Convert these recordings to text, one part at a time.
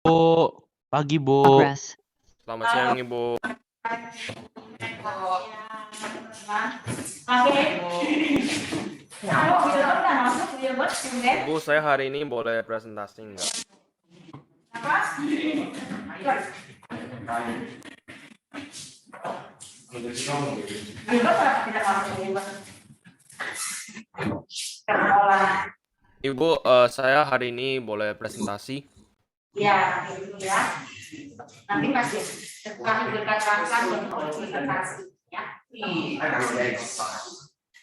Pagi, Bu. Progress. Selamat siang, Ibu. Ibu, saya hari ini boleh presentasi enggak? Ibu, saya hari ini boleh presentasi? Ya, itu ya. Nanti pasti kami berkatakan untuk presentasi, ya.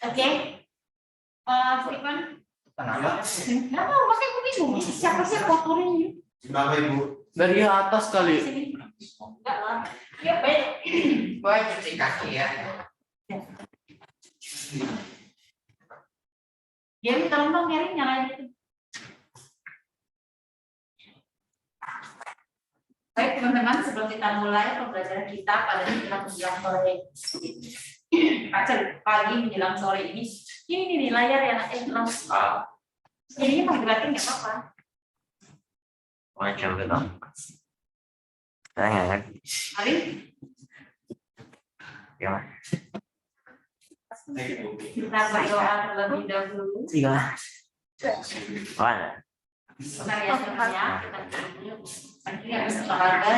Oke. Stephen. Kenapa pakai aku bingung? Siapa sih yang kotorin ini? Kenapa Ibu? Dari atas kali. Enggak lah. Ya, baik. Baik, cuci kaki ya. Jadi tolong dong nyari nyalain itu. Baik teman-teman, sebelum kita mulai pembelajaran kita pada menjelang sore pagi menjelang sore ini nih layar yang terus jadinya mau dibatin nggak apa-apa. Macam itu. Saya nggak. Ari? Ya. Kita berdoa terlebih dahulu. Iya. Mana? Bentar ya semuanya, kita dulu. Ini harus olahraga,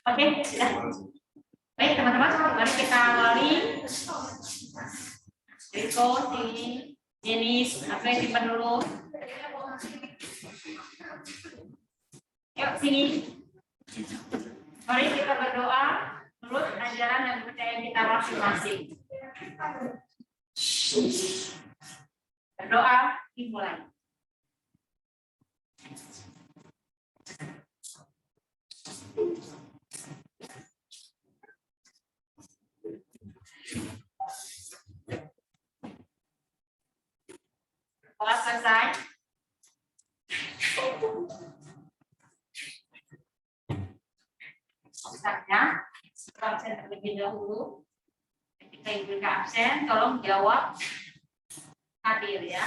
oke, sudah. Baik teman-teman, mari kita awali. Riko, sini, Jenis, apa yang simpan dulu? Yuk sini. Mari kita berdoa menurut ajaran dan kepercayaan kita masing-masing. Berdoa dimulai. Setelah selesai, misalnya absen terlebih dahulu. Ketika ibu absen, tolong jawab hadir ya.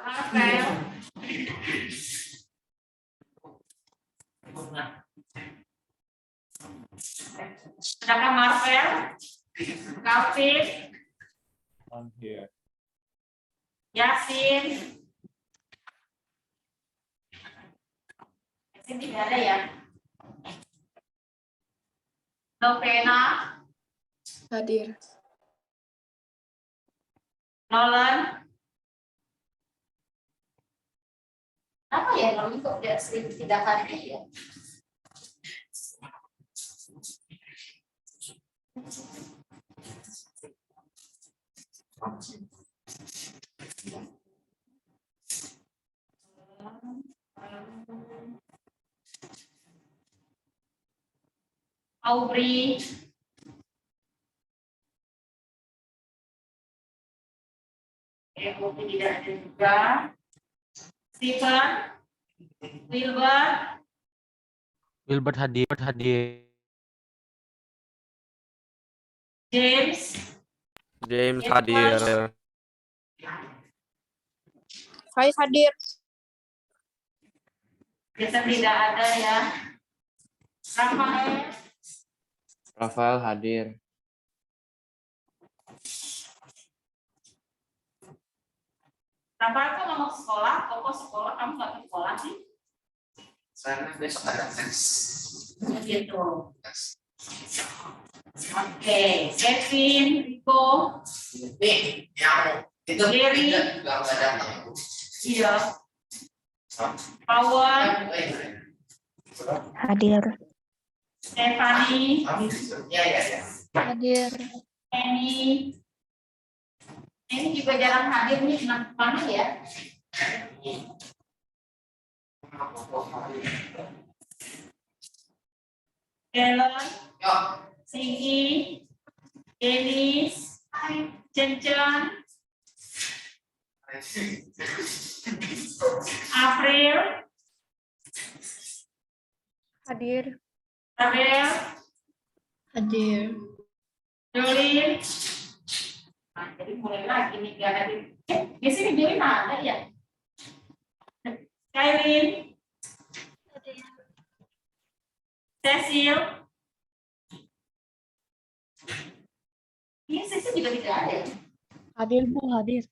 Rafael. Adakah Marvel? Kafir? I'm here. Yasin? Yasin tidak ada ya? Novena? Hadir. Nolan? Apa ya kalau kok dia sering tidak hadir ya? Aubrey? Aubrey tidak ada juga. Stephen? Wilbert hadir. James hadir. Hai, hadir. Kita tidak ada ya. Rafael hadir. Rafael kok nggak mau sekolah? Kok sekolah? Kamu nggak ke sekolah sih? Saya besok ada tes. Begitu. Oke, Kevin, Rico, Nih, yang itu Jerry. juga nggak datang. iya, Pawan, Hadir. Stephanie, Ya. Hadir. Ini juga jarang hadir nih, mana ya? Ellen, Singgi, Denis, Cencan, April, Hadir. Rabel, Hadir. Jolin. Nah, jadi mulai lagi nih gak ada di sini Jolin ada ya. Kailin, Cecil. Ini Cecil juga tidak ada. Hadir, Bu, hadir.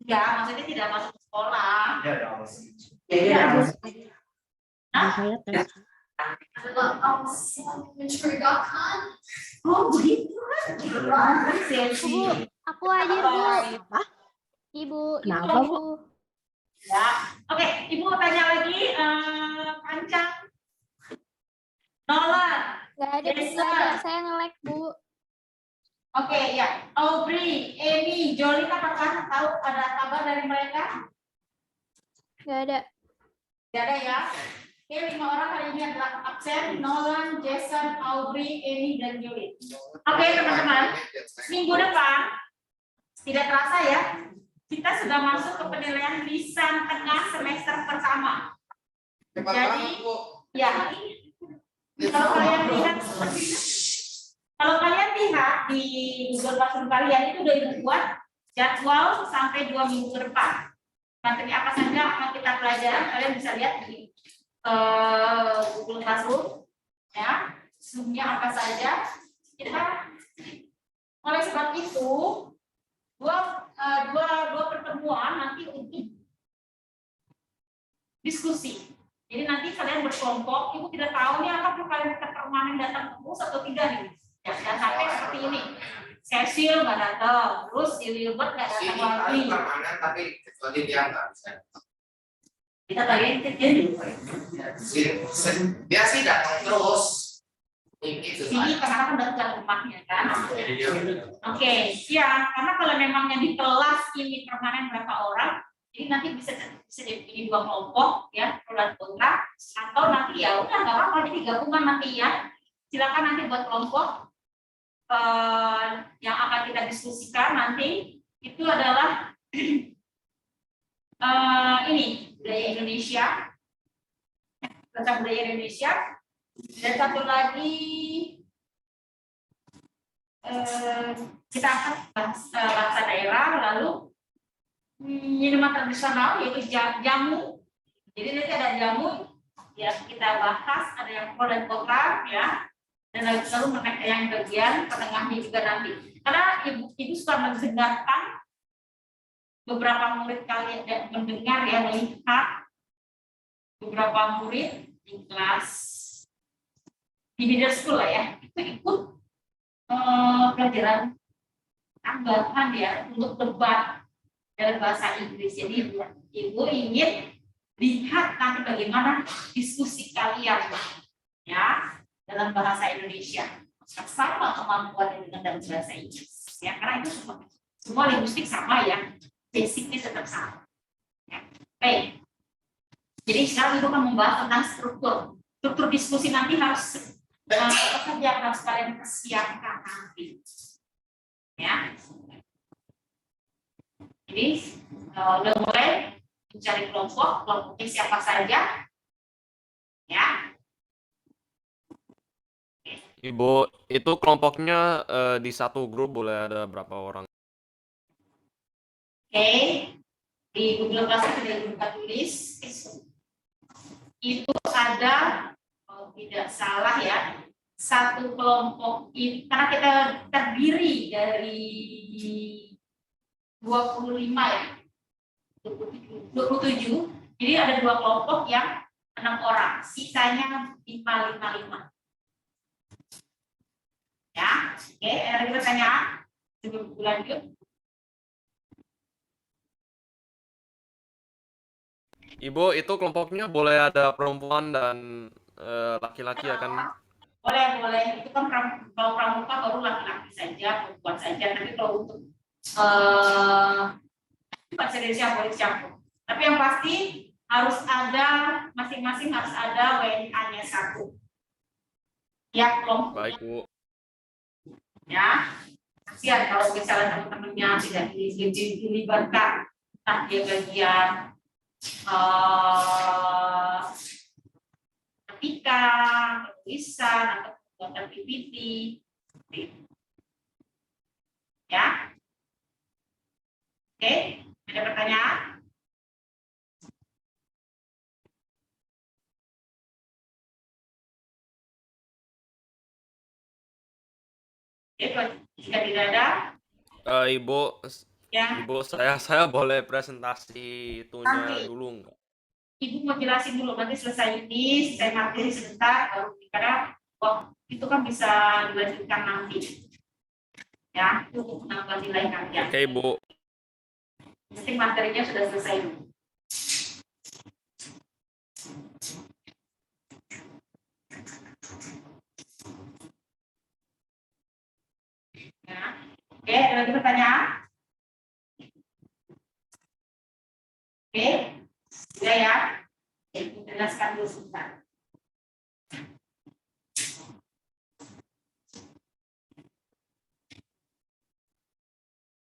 Enggak, maksudnya tidak masuk ke sekolah. Ya, udah awas. Iya. Saya tes. Oh begitu. Cecil. Aku hadir, Bu. Apa? Ibu, Kenapa, Bu? Ya, oke, Ibu tanya lagi, Pancang, Nolan, Gak ada, Bu. Desa. Gak ada. Saya nge-lag, Bu. oke ya, Aubrey, Amy, Jolin, apakah tahu ada kabar dari mereka? Gak ada. Tidak ada ya. Oke, 5 orang hari ini adalah absen, Nolan, Jason, Aubrey, Amy, dan Jolin. Oke teman-teman, minggu depan tidak terasa ya, kita sudah masuk ke penilaian lisan tengah semester pertama. Jadi, ya, kalau kalian lihat di Google Classroom kalian itu udah dibuat jadwal sampai 2 minggu ke depan. Materi apa saja yang akan kita pelajari, kalian bisa lihat di Google Classroom, ya, Zoom-nya apa saja. Kita oleh sebab itu dua pertemuan nanti untuk diskusi. Jadi nanti kalian berkelompok, Ibu tidak tahu nih apakah kalian permanen datang terus atau tidak nih. Ya, dan sampai seperti ini. Cecil nggak datang, terus Wilbert nggak datang lagi. Permanen tapi kecuali dia nggak bisa. Kita bagian kecil. Dia sih datang terus. Sini karena kan dekat rumahnya kan. Oke, ya karena kalau memangnya di kelas ini permanen berapa orang, jadi nanti bisa jadi 2 kelompok ya, pro dan kontra, atau nanti ya udah nggak apa-apa jadi gabungan nanti ya. Silakan nanti buat kelompok yang akan kita diskusikan nanti itu adalah ini budaya Indonesia, tentang budaya Indonesia, dan satu lagi kita akan bahasa daerah, lalu minuman tradisional yaitu jamu. Jadi nanti ada jamu ya kita bahas, ada yang pro dan kontra ya, dan lalu yang bagian pertengahnya juga nanti. Karena ibu suka mendengarkan beberapa murid kalian dan mendengar ya, melihat beberapa murid di kelas di middle school lah ya, itu ikut pelajaran tambahan ya untuk debat dalam bahasa Inggris. Jadi ibu ingin lihat nanti bagaimana diskusi kalian ya dalam bahasa Indonesia, sama kemampuan dengan dalam bahasa Inggris ya, karena itu semua linguistik sama ya, basicnya tetap sama ya. Baik, jadi sekarang ibu akan membahas tentang struktur diskusi. Nanti harus apa saja harus kalian persiapkan nanti ya. Jadi udah mulai mencari kelompoknya siapa saja ya. Ibu, itu kelompoknya di satu grup boleh ada berapa orang? Oke, di Google Classroom ada grup tulis itu ada, kalau tidak salah ya, satu kelompok itu karena kita terdiri dari 25 ya, 27, jadi ada 2 kelompok yang 6 orang, sisanya 5. Ya, oke, ada pertanyaan sebelum lanjut. Ibu, itu kelompoknya boleh ada perempuan dan laki-laki ya kan? Boleh. Itu kan kalau pramuka baru laki-laki saja, perempuan saja. Tapi kalau untuk presidensial boleh campur. Tapi yang pasti harus ada, masing-masing harus ada WNA-nya 1. Ya, kelompok. Baik, Bu. Ya, kasihan kalau misalnya teman-temannya tidak dilibatkan, entah dia bagian grafika, penulisan, atau pembuatan PPT. Ya. Oke, ada pertanyaan? Oke, jika tidak ada, Ibu, ya Ibu, saya boleh presentasi itunya Nanti. dulu nggak? Ibu mau jelasin dulu, nanti selesai ini, saya materi sebentar, baru karena itu kan bisa dilanjutkan nanti. Ya, untuk menambah nilai kalian. Oke, Ibu. Nanti materinya sudah selesai. Ya. Oke, ada lagi pertanyaan? Oke, sudah ya. Oke, jelaskan dulu sebentar.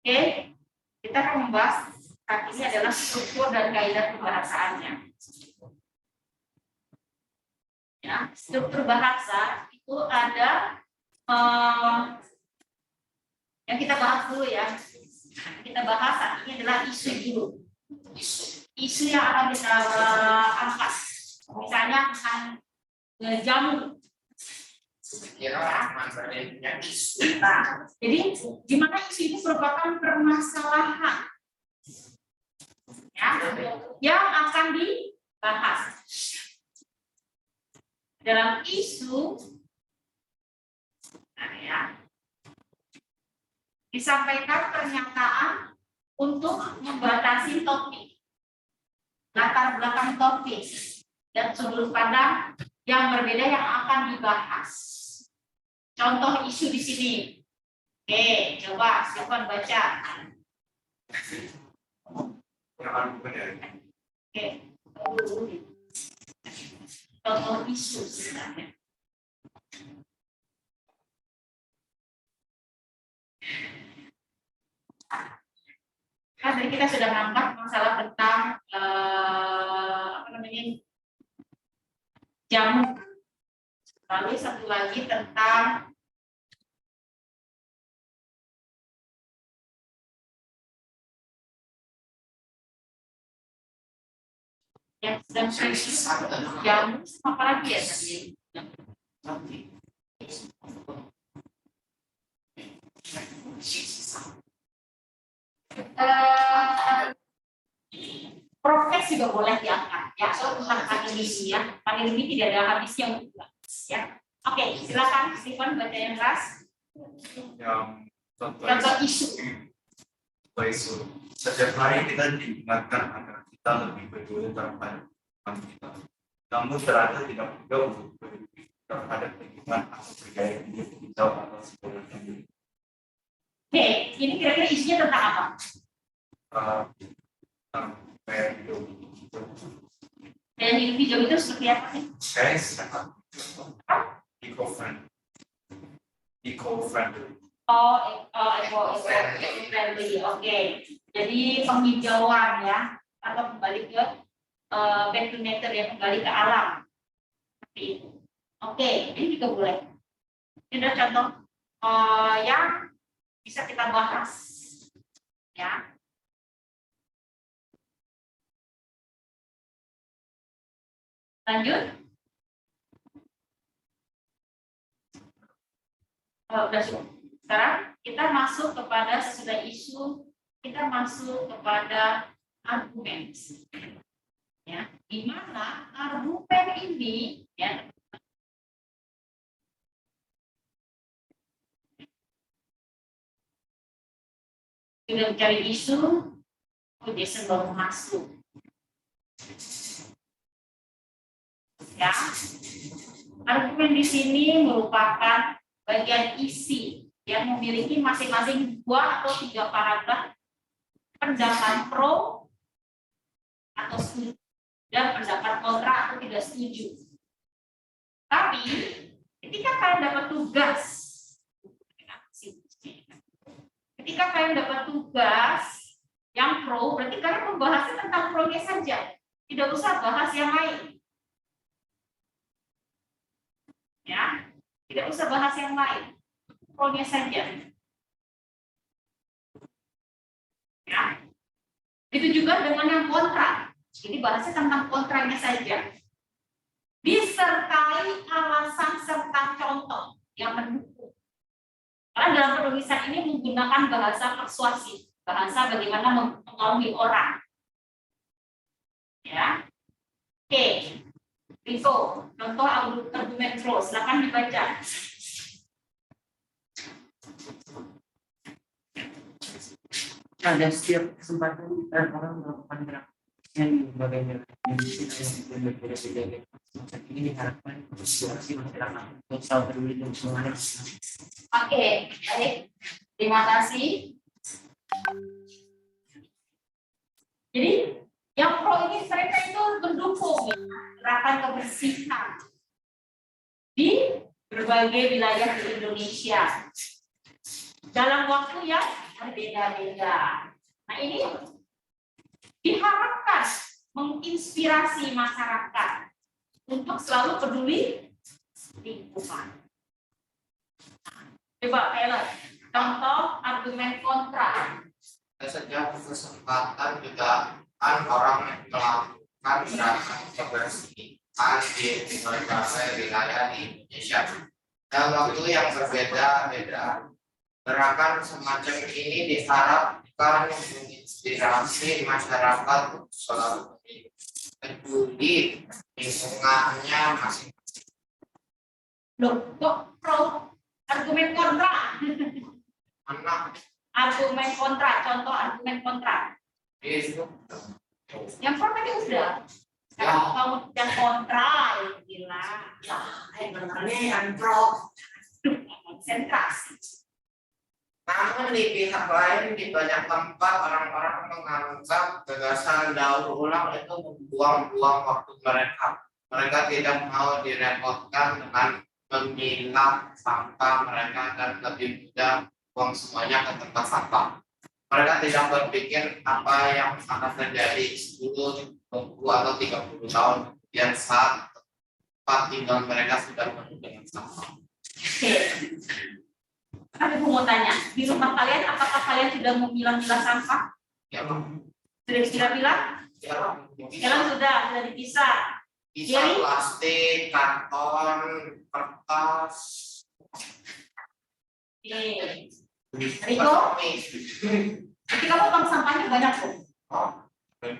Oke, kita akan membahas saat ini adalah struktur dan kaidah pembahasannya. Ya, struktur bahasa itu ada yang kita bahas dulu ya. Kita bahas saat ini adalah isu dulu. Isu yang akan kita angkat. Misalnya tentang jamu. Nah, jadi gimana isu ini merupakan permasalahan ya, yang akan dibahas dalam isu. Nah, ya, disampaikan pernyataan untuk membatasi topik, latar belakang topik, dan sudut pandang yang berbeda yang akan dibahas. Contoh isu di sini. Oke, coba silakan baca. Oke, contoh isu sebenarnya. Kan tadi kita sudah ngangkat masalah tentang apa namanya, jamu. Lalu satu lagi tentang yang sedang jamu, apa lagi ya tadi? Prokes juga boleh diangkat ya, soal tentang pandemi ya. Pandemi tidak ada habisnya untuk dibahas ya. Oke, silakan Stephen baca yang keras. Yang Contoh isu. isu. Setiap hari kita diingatkan agar kita lebih peduli terhadap lingkungan kita. Namun ternyata tidak mudah untuk peduli terhadap lingkungan atau bergaya hidup kita atau sebagainya. Oke, ini kira-kira isunya tentang apa? Tentang gaya hidup. Dan hidup hijau itu seperti apa sih? Saya sangat eco-friendly. Eco-friendly. Oke. Jadi penghijauan ya, atau kembali ke back to nature ya, kembali ke alam. Seperti itu. Oke, ini juga boleh. Ini adalah contoh yang bisa kita bahas. Ya. Lanjut. Udah cukup. Sekarang kita masuk kepada sesudah isu, kita masuk kepada argumen. Ya, di mana argumen ini ya sudah mencari isu, Jason baru masuk. Ya, argumen di sini merupakan bagian isi yang memiliki masing-masing 2 atau 3 paragraf pendapat pro atau setuju dan pendapat kontra atau tidak setuju. Tapi ketika kalian dapat tugas, yang pro, berarti kalian membahasnya tentang pro-nya saja, tidak usah bahas yang lain. Tidak usah bahas yang lain. Kontrolnya saja. Ya. Itu juga dengan yang kontra. Jadi bahasnya tentang kontranya saja. Disertai alasan serta contoh yang mendukung. Karena dalam penulisan ini menggunakan bahasa persuasif, bahasa bagaimana mempengaruhi orang. Ya. Oke. Riko, contoh argumen pro, silakan dibaca. Ada setiap kesempatan dan orang melakukan gerakan yang berbagai yang berbeda-beda. Semacam ini diharapkan situasi masyarakat untuk selalu peduli dan semangat. Oke, baik. Terima kasih. Jadi yang pro ini mereka itu mendukung gerakan kebersihan di berbagai wilayah di Indonesia dalam waktu yang berbeda-beda. Nah ini diharapkan menginspirasi masyarakat untuk selalu peduli lingkungan. Coba Taylor, contoh argumen kontra. Sejak kesempatan juga kan orang melakukan gerakan kebersihan di berbagai wilayah di Indonesia. Dalam waktu yang berbeda-beda, gerakan semacam ini diharapkan menginspirasi masyarakat untuk selalu peduli lingkungannya masing-masing. Loh, kok pro argumen kontra? Mana Argumen kontra, contoh argumen kontra. itu? Yang pro tadi udah. Kalau kamu yang kontra, ya gila. Ini yang pro. Konsentrasi. Namun di pihak lain, di banyak tempat orang-orang menganggap gagasan daur ulang itu membuang-buang waktu mereka. Mereka tidak mau direpotkan dengan memilah sampah mereka dan lebih mudah buang semuanya ke tempat sampah. Mereka tidak berpikir apa yang akan terjadi 10, 20 atau 30 tahun kemudian saat tempat tinggal mereka sudah penuh dengan sampah. Oke. Aku mau tanya, di rumah kalian apakah kalian sudah memilah-milah sampah? Ya, Sudah dipilah-pilah? Sekarang sudah dipisah. bisa plastik, karton, kertas. Oke. Riko, nanti kamu buang sampahnya banyak tuh.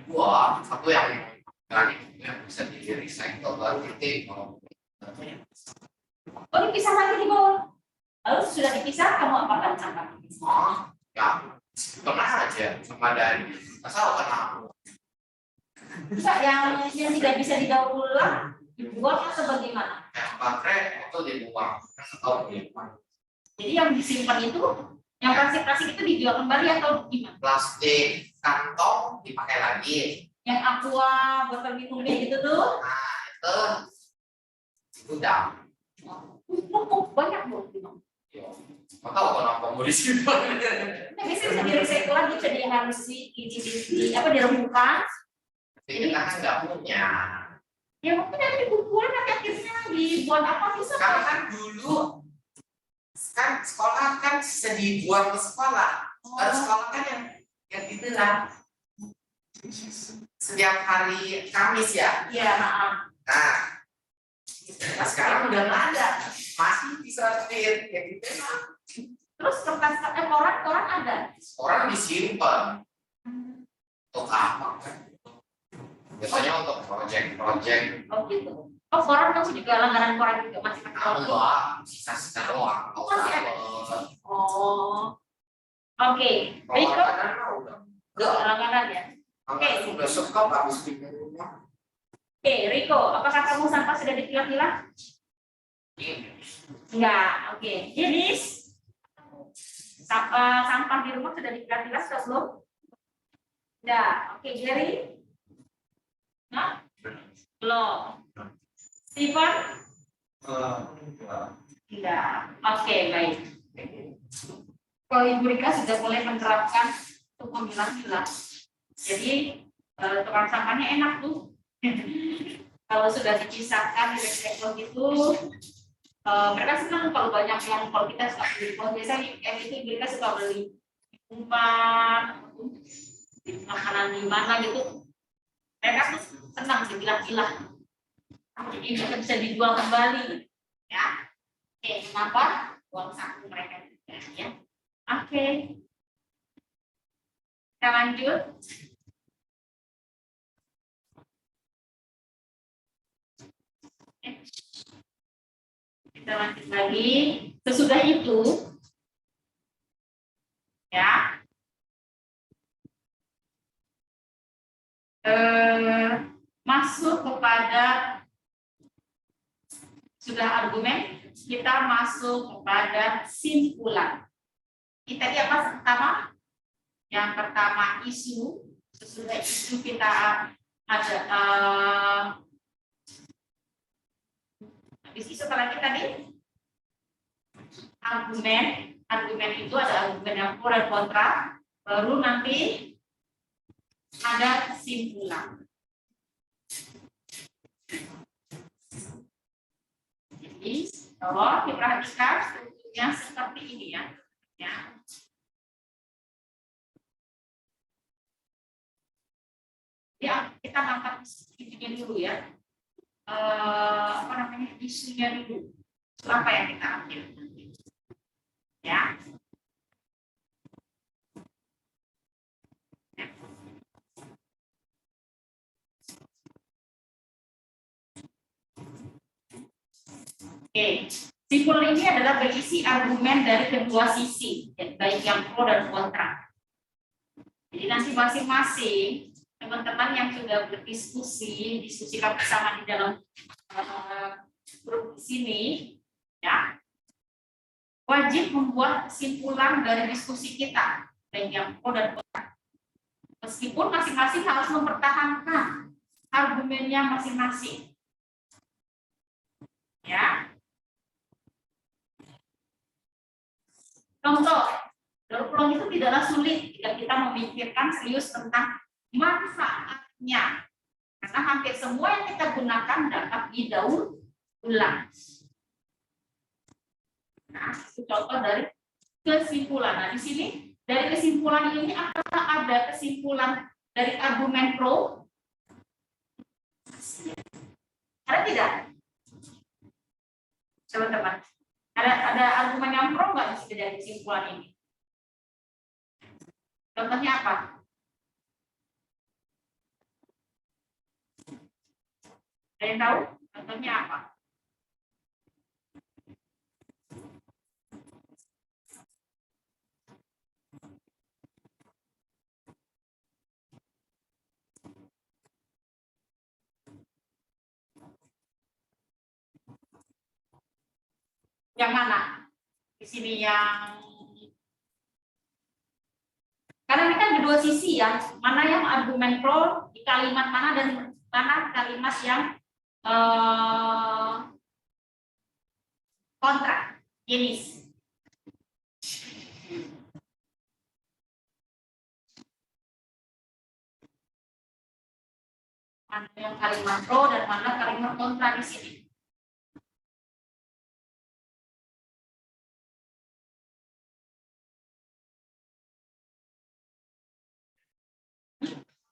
Dua, satu yang bisa di recycle baru nanti mau. Oh, dipisah lagi di bawah. Lalu sudah dipisah, kamu apakan sampah? Ya, pernah aja sama dari asal kenapa? Bisa yang tidak bisa didaur ulang, dibuang atau bagaimana? Yang baterai itu dibuang. Jadi yang disimpan itu, yang plastik-plastik itu dijual kembali atau gimana? Plastik kantong dipakai lagi. Yang aqua, botol minumnya gitu tuh? Nah, itu udah. Banyak loh. Nggak tahu kenapa mau disimpan. Nah, biasanya bisa di-recycle lagi, bisa dirembukan. Tapi kita kan nggak punya. Ya mungkin nanti dibukuan, nanti akhirnya dibuat apa bisa? Karena kan dulu kan sekolah kan bisa dibuang ke sekolah. Kalau sekolah kan yang itulah setiap hari Kamis ya. Iya. Nah, sekarang udah nggak ada, masih disortir kayak gitu. Terus kertas koran ada. Orang disimpan untuk apa? Biasanya untuk proyek. Oh gitu. Oh koran masih juga langganan koran juga masih pakai koran. Enggak, sisa-sisa doang. Masih ada. Oh. Oke. Riko. Udah. Langganan ya. Oke. Udah stop habis di rumah. Oke, Riko, apakah kamu sampah sudah dipilah-pilah? Enggak. Oke. Jenis sampah di rumah sudah dipilah-pilah atau belum? Enggak. Oke, Jerry. Nah, belum. Steven? Tidak. Oke, baik. Kalau Ibu Rika sudah mulai menerapkan untuk memilah-milah. Jadi tukang sampahnya enak tuh. Kalau sudah dipisahkan di recycle itu mereka senang kalau banyak yang kalau kita suka beli. Kalau biasanya itu mereka suka beli umpan, makanan di mana gitu. Mereka tuh senang dibilang-bilang. Jadi bisa dijual kembali, ya. Oke, kenapa? Uang saku mereka juga, ya. Oke. Kita lanjut. Kita lanjut lagi. Sesudah itu, ya, masuk kepada sudah argumen, kita masuk kepada simpulan. Kita lihat apa pertama? Yang pertama isu. Sesudah isu kita ada habis isu apa lagi tadi? Argumen. Argumen itu ada argumen yang pro dan kontra. Baru nanti ada simpulan. Jadi, tolong diperhatikan strukturnya seperti ini ya. Ya, kita angkat isunya dulu ya. Apa namanya? Isunya dulu. Apa yang kita ambil? Ya. Oke, simpulan ini adalah berisi argumen dari kedua sisi, baik yang pro dan kontra. Jadi nanti masing-masing teman-teman yang sudah diskusikan bersama di dalam grup sini, ya, wajib membuat kesimpulan dari diskusi kita, baik yang pro dan kontra. Meskipun masing-masing harus mempertahankan argumennya masing-masing, ya. Contoh, daur ulang itu tidaklah sulit jika kita memikirkan serius tentang manfaatnya. Karena hampir semua yang kita gunakan dapat didaur ulang. Nah, itu contoh dari kesimpulan. Nah, di sini dari kesimpulan ini apakah ada kesimpulan dari argumen pro? Ada tidak? Teman-teman. Ada argumen yang pro nggak di sini dari kesimpulan ini? Contohnya apa? Ada yang tahu? Contohnya apa? Yang mana? Di sini yang karena ini kan kedua sisi ya, mana yang argumen pro di kalimat mana dan mana kalimat yang kontra, jenis. Mana yang kalimat pro dan mana kalimat kontra di sini.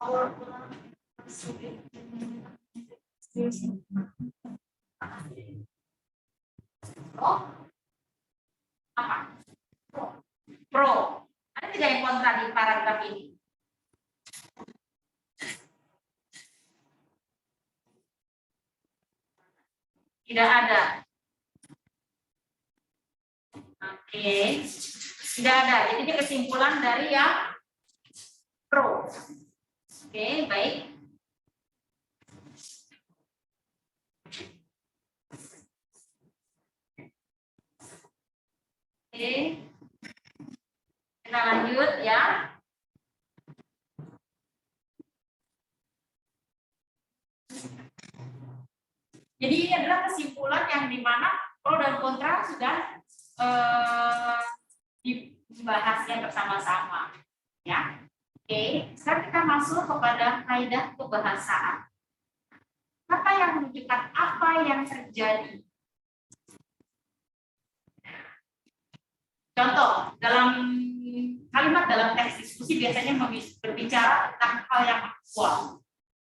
Oh, apa? Pro. Ada tidak yang kontra di paragraf ini? Tidak ada. Oke, tidak ada. Jadi ini kesimpulan dari yang pro. Oke, baik. Oke, kita lanjut ya. Jadi ini adalah kesimpulan yang dimana pro dan kontra sudah dibahasnya bersama-sama, ya. Oke, sekarang kita masuk kepada kaidah kebahasaan. Kata yang menunjukkan apa yang terjadi. Contoh, dalam kalimat dalam teks diskusi biasanya berbicara tentang hal yang aktual.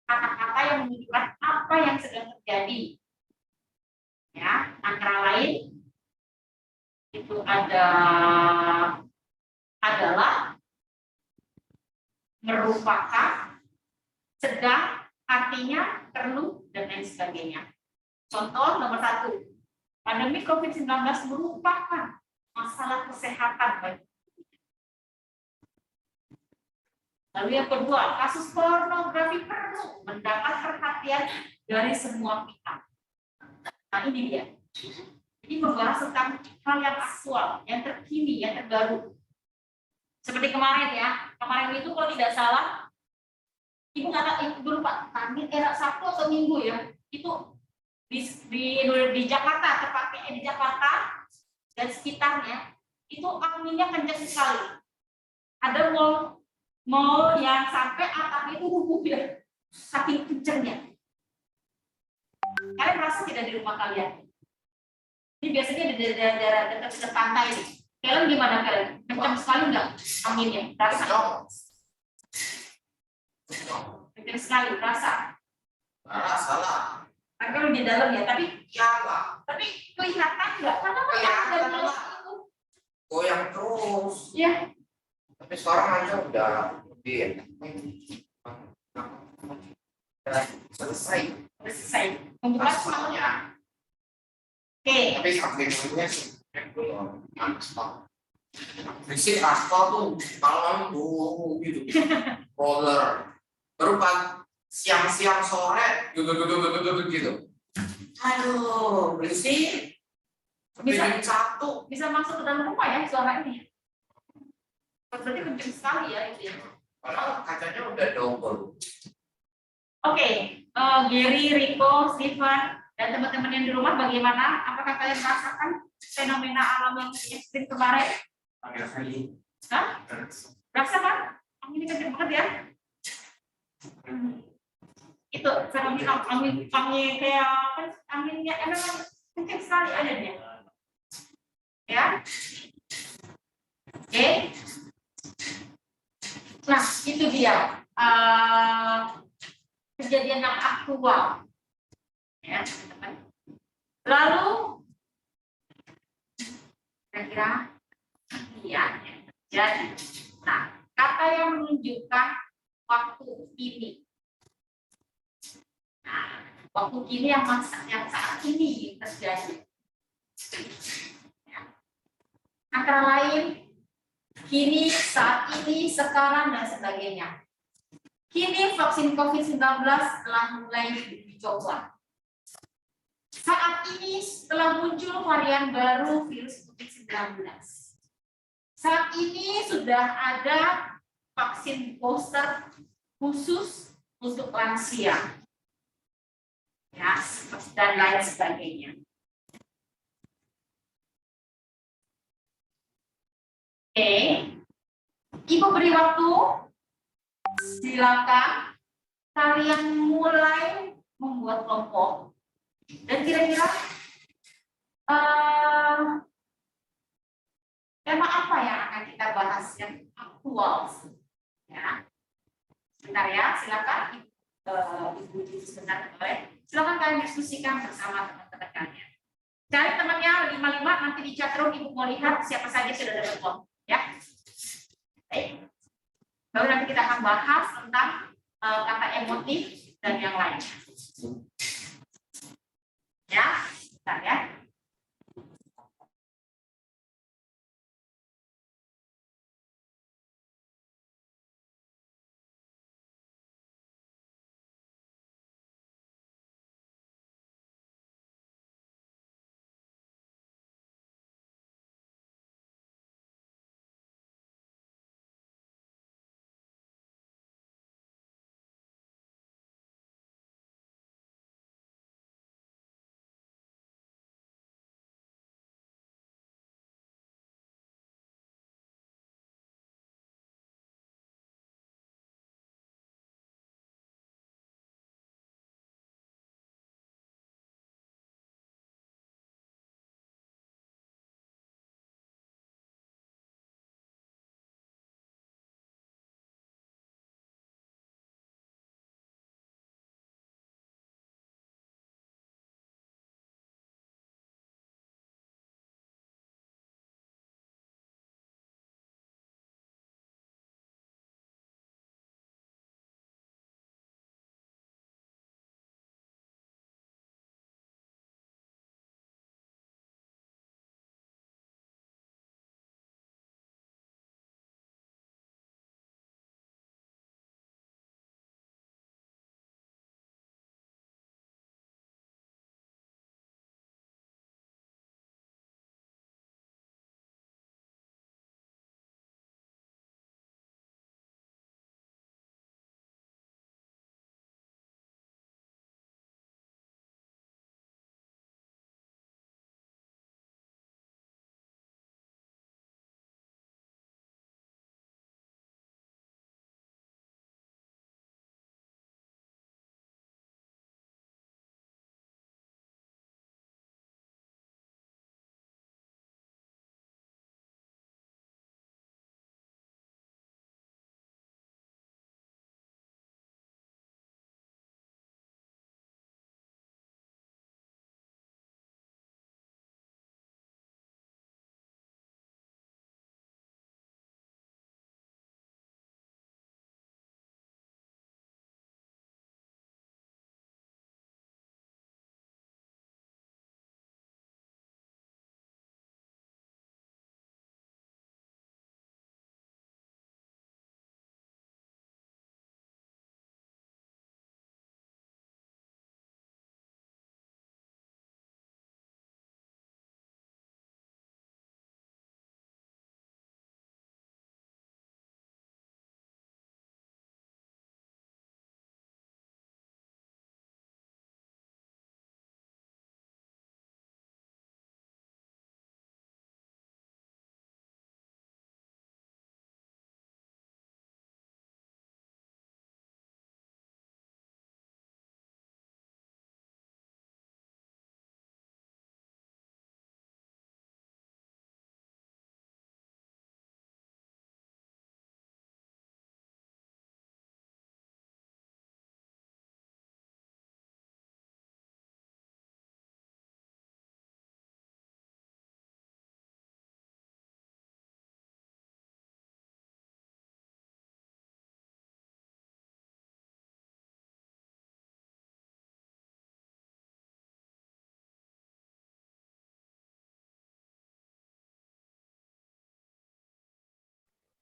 Kata-kata yang menunjukkan apa yang sedang terjadi. Ya, antara lain itu adalah, merupakan, sedang, artinya, perlu, dan lain sebagainya. Contoh nomor 1, pandemi COVID-19 merupakan masalah kesehatan bagi. Lalu yang kedua, kasus pornografi perlu mendapat perhatian dari semua pihak. Nah ini dia. Ini membahas tentang hal yang aktual, yang terkini, yang terbaru. Seperti kemarin ya, kemarin itu kalau tidak salah, ibu lupa, era Sabtu atau Minggu ya, itu di Jakarta, tepatnya di Jakarta dan sekitarnya, itu anginnya kencang sekali. Ada mall yang sampai atapnya itu rubuh ya, saking kencangnya. Kalian merasa tidak di rumah kalian? Ini biasanya di daerah dekat pantai nih. Kalian gimana kalian? Kencang sekali enggak anginnya? Rasa? Kencang sekali, rasa? Rasa lah. Tapi kalau di dalam ya, tapi Iyalah. tapi kelihatan enggak? Karena kan ada Kelihatan. itu. Goyang terus. Ya, Tapi sekarang aja udah lebih selesai. selesai. Membuka semangat. Masalahnya. Oke. Tapi sampingnya sih belum aspal. Fisik aspal tuh malam tuh gitu. Roller. Baru siang-siang sore gitu. Aduh, berisik. Bisa. Satu. Bisa masuk ke dalam rumah ya suara ini. Berarti kencang sekali ya itu ya. Padahal kacanya udah double. Oke, Gary, Rico, Steven, dan teman-teman yang di rumah bagaimana? Apakah kalian merasakan fenomena alam yang ekstrim kemarin? Agak kali. Hah? Rasa kan? Angin kencang banget ya? Itu fenomena angin kayak anginnya emang kencang sekali ada dia. Ya? Oke. Nah, itu dia. Kejadian yang aktual. Ya, teman-teman. Lalu kira-kira ya, jadi nah, kata yang menunjukkan waktu ini. Nah, waktu ini yang saat ini terjadi. Ya. Antara lain kini, saat ini, sekarang, dan sebagainya. Kini vaksin COVID-19 telah mulai dicoba. Saat ini telah muncul varian baru virus COVID-19. Saat ini sudah ada vaksin booster khusus untuk lansia. Ya, dan lain sebagainya. Oke. Ibu beri waktu. Silakan kalian mulai membuat kelompok dan kira-kira tema apa yang akan kita bahas yang aktual ya. Sebentar ya, silakan ibu sebentar boleh. Silakan kalian diskusikan bersama teman-teman kalian. Cari temannya 55 nanti di chat room ibu mau lihat siapa saja sudah dapat kelompok ya. Baik. Lalu nanti kita akan bahas tentang kata emotif dan yang lain. Ya, bentar ya.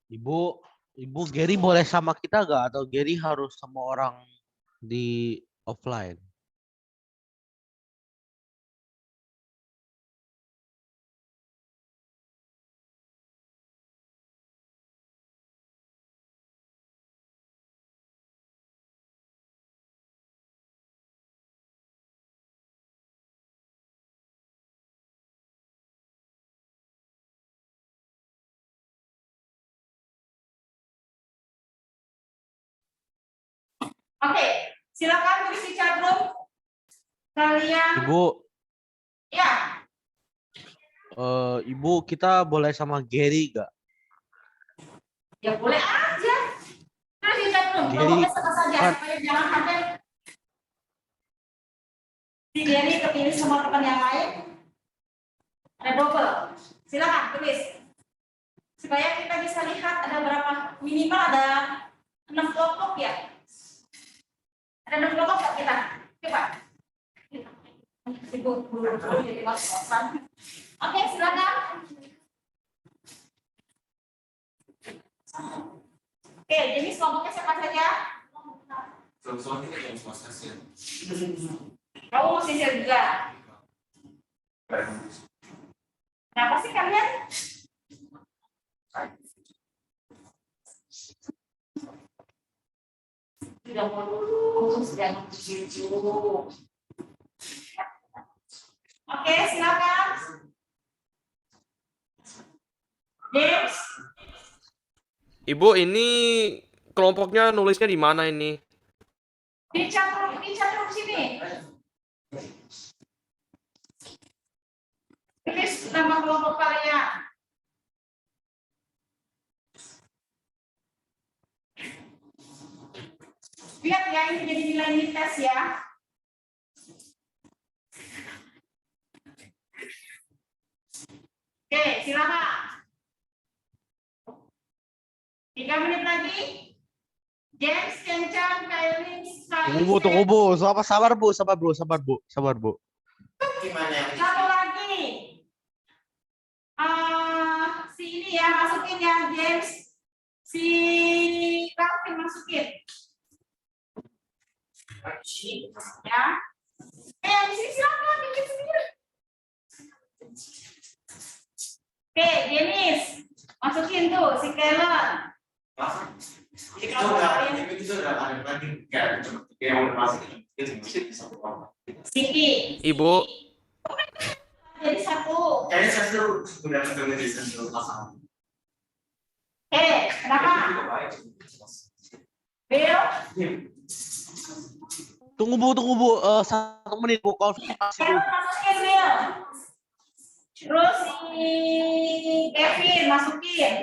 Ibu, Ibu Gary boleh sama kita gak? Atau Gary harus sama orang di offline? Oke, silakan tulis di chat room. Kalian, Ibu, ya, Ibu kita boleh sama Gary gak? ya boleh aja. Tulis di chat room. Jadi, Kelompoknya sama saja, kan- supaya jangan sampai si Gary kepilih sama teman yang lain. Ada double. Silakan tulis. Supaya kita bisa lihat ada berapa, minimal ada 6 kelompok ya. Ada 6 kelompok nggak kita? Coba. Oke, silakan. Oke, jenis kelompoknya siapa saja? Kamu mau sisir juga. Kenapa sih kalian? Sudah mau dulu, sudah mau dulu. Oke, silakan. James, Ibu, ini kelompoknya nulisnya di mana ini? di chat room sini. Tulis nama kelompok kalian. Lihat ya, ini jadi nilai mid test ya. Oke, silakan. 3 menit lagi. James, Kencan, Kailin, Tunggu Bu. Sabar Bu. Gimana yang Satu lagi. Si ini ya, masukin ya, James. Si Calvin masukin. Ya. Di sini silakan, bikin sendiri. Oke, Denis. Masukin tuh, si Kellen. Itu udah ada lagi kayak yang masuk Siki. Ibu, Jadi satu. kayaknya saya sudah di sentuh pasang. Kenapa? Bill? Tunggu Bu. 1 menit Bu. Konfirmasi Kevin dulu. masukin, Bill. Terus si Kevin masukin.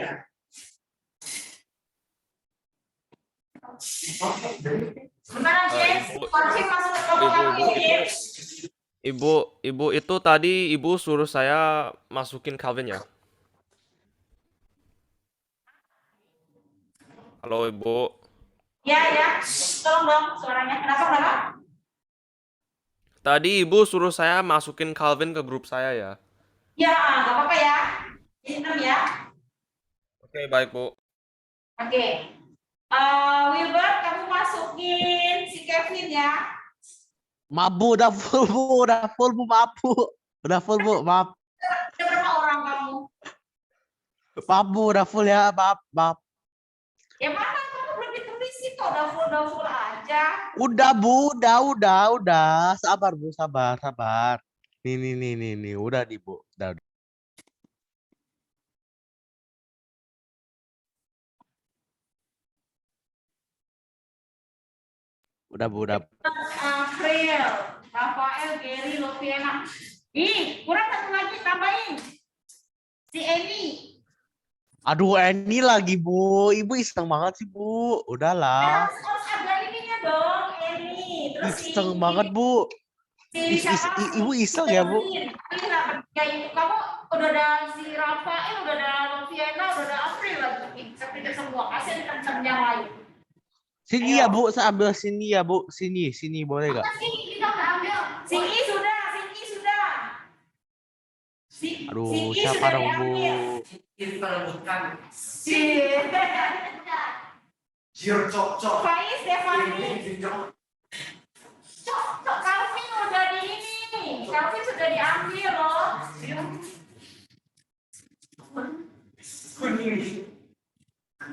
Gimana, James? Konfirm masuk ke kelompok kamu ya, James? Ibu itu tadi Ibu suruh saya masukin Calvin ya? Halo Ibu. Ya. Tolong dong suaranya. Kenapa? Tadi Ibu suruh saya masukin Calvin ke grup saya ya? Ya, nggak apa-apa ya. Ini 6 ya. Oke, baik Bu. Oke. Wilbert, kamu masukin si Kevin ya. Maaf Bu, udah full Bu, maaf Bu. Udah full Bu, maaf. Ada berapa orang kamu? Maaf Bu, udah full ya, maaf. Ya mana kamu belum ditulis itu, udah full aja. Udah Bu, udah. Sabar Bu, sabar. Nih, udah nih Bu. Udah. Udah Bu, udah. April, Rafael, Gary, Loviana. Kurang satu lagi, tambahin. Si Eni. Aduh, Eni lagi Bu. Ibu iseng banget sih Bu. Udahlah. Harus ada ininya dong, Eni. Terus Iseng banget Bu. Ibu iseng ya Bu. Kamu udah ada si Rafael, udah ada Loviana, udah ada April lagi. Kita semua kasih teman yang lain. Sini ya Bu, saya ambil sini ya Bu. Sini boleh gak? Sini kita udah ambil. Sini sudah. Aduh, I siapa sudah dong, Bu? diambil. Ini kalau bukan Si Jir cok. Faiz, Stefani. Cok, Calvin udah di ini. Calvin sudah diambil loh.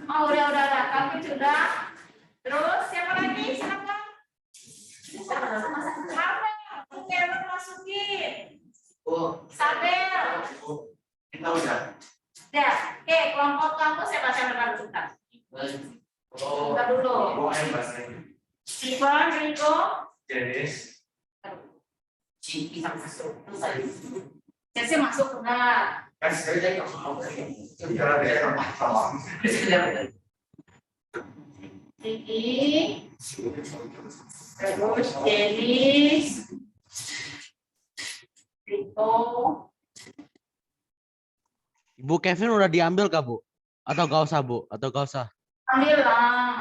Oh, udah. Calvin sudah. Terus siapa lagi? Silakan. Sabel, masukin. oh Sabel. kita udah. Ya, oke, kelompok kamu siapa baru sebentar. Oh, Kita dulu. Steven, Rico, Jenis. si pisang masuk. Jesse masuk enggak? Ricky, terus Denis, Rico, Ibu Kevin udah diambil kah, Bu? Atau gak usah, Bu? Atau gak usah? ambil lah.